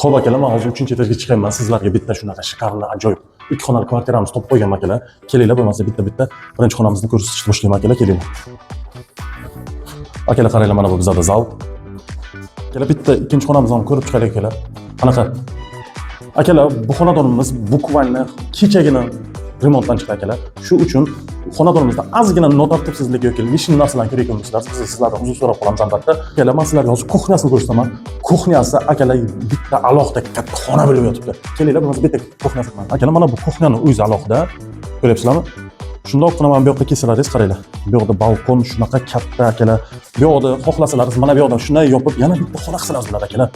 Xo'p akalar, men hozir 3-etajga chiqayman. Sizlarga bitta shunaqa shiqarli, ajoyib 2 xonali kvartiramizni topib qo'yganman akalar. Kelinglar, bo'lmasa bitta birinchi xonamizni ko'rsatishni boshlayman akalar, kelinglar. Akalar qaranglar, mana bu bizada zal. Akalar, bitta ikkinchi xonamizni ham ko'rib chiqaylik akalar. Qanaqa? Akalar, bu xonadonimiz bukvalni kechagina remontdan chiqdi akalar. Shu uchun xonadonimizda ozgina notartibsizlik yoki lishni narsalarni kerak bo'lmasa, sizlardan uzr so'rab qolamiz albatta. Akalar, men sizlarga hozir kuxnyasini ko'rsataman. Kuxnyasi akalar bitta alohida katta xona bo'lib yotibdi. Kelinglar, biz bitta kuxnyasi qilamiz. Akalar, mana bu kuxnyani o'zi alohida. Ko'ryapsizlarmi? Shundoq qilib mana bu yoqqa kelsalaringiz qaranglar. Bu yoqda balkon shunaqa katta akalar. Bu yoqda xohlasalaringiz mana bu yoqdan shunday yopib, yana bitta xona qilsangiz bo'ladi akalar.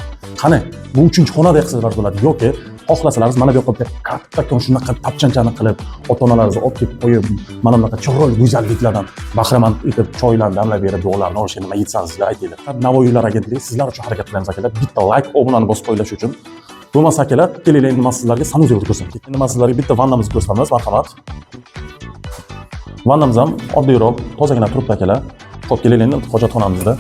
Qani, bu 3-xonadek qilsangiz bo'ladi yoki xohlasalaringiz mana bu yoqqa kattakon shunaqa tapchanchani qilib, ota-onalaringizni olib kelib qo'yib, mana bunaqa chiroyli go'zalliklardan bahramand etib, choylarni damlab berib, duolarni olishga nima yetsangiz aytinglar. Navoiy uylar agentligi sizlar uchun harakat qilamiz akalar. Bitta like, obunani bosib qo'yish uchun. Bo'lmasa akalar, kelinglar endi men sizlarga sanuzelni ko'rsataman. Endi men sizlarga bitta vannamizni ko'rsatamiz, marhamat. Vannamiz ham oddiyroq, tozagina turibdi akalar. Xo'p, kelinglar endi hojatxonamizda.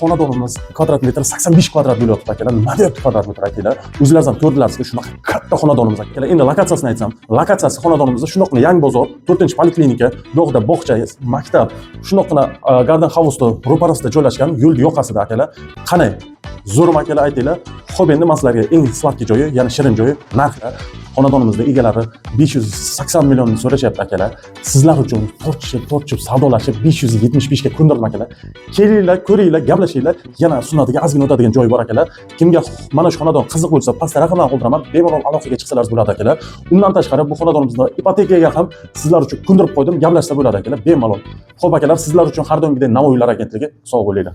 Xonadonimiz kvadrat metr 85 kvadrat bo'lyapti akalar. Nima deyapti kvadrat metr akalar? O'zlaringiz ham ko'rdilarsizki, shunaqa katta xonadonimiz akalar. Endi lokatsiyasini aytsam, lokatsiyasi xonadonimizda shundoqqina Yangi bozor, 4-poliklinika, bu yoqda bog'cha, maktab, shundoqqina Garden House'da ro'parasida joylashgan, yo'l yoqasida akalar. Qani, zo'rmi akalar aytinglar. Xo'p, endi men sizlarga eng sladki joyi, ya'ni shirin joyi narxi. Xonadonimizda egalari 580 million so'rashyapti akalar. Sizlar uchun tortishib, savdolashib 575 ga ko'ndirdim akalar. Kelinglar, ko'ringlar, gaplashinglar. Yana sunnatiga ozgina o'tadigan joyi bor akalar. Kimga mana shu xonadon qiziq bo'lsa, pastda raqamlarni qoldiraman, bemalol aloqaga chiqsalaringiz bo'ladi akalar. Undan tashqari bu xonadonimizda ipotekaga ham sizlar uchun ko'ndirib qo'ydim, gaplashsa bo'ladi akalar, bemalol. Xo'p akalar, sizlar uchun har doimgidek Navoiy uylar agentligi sog' bo'linglar.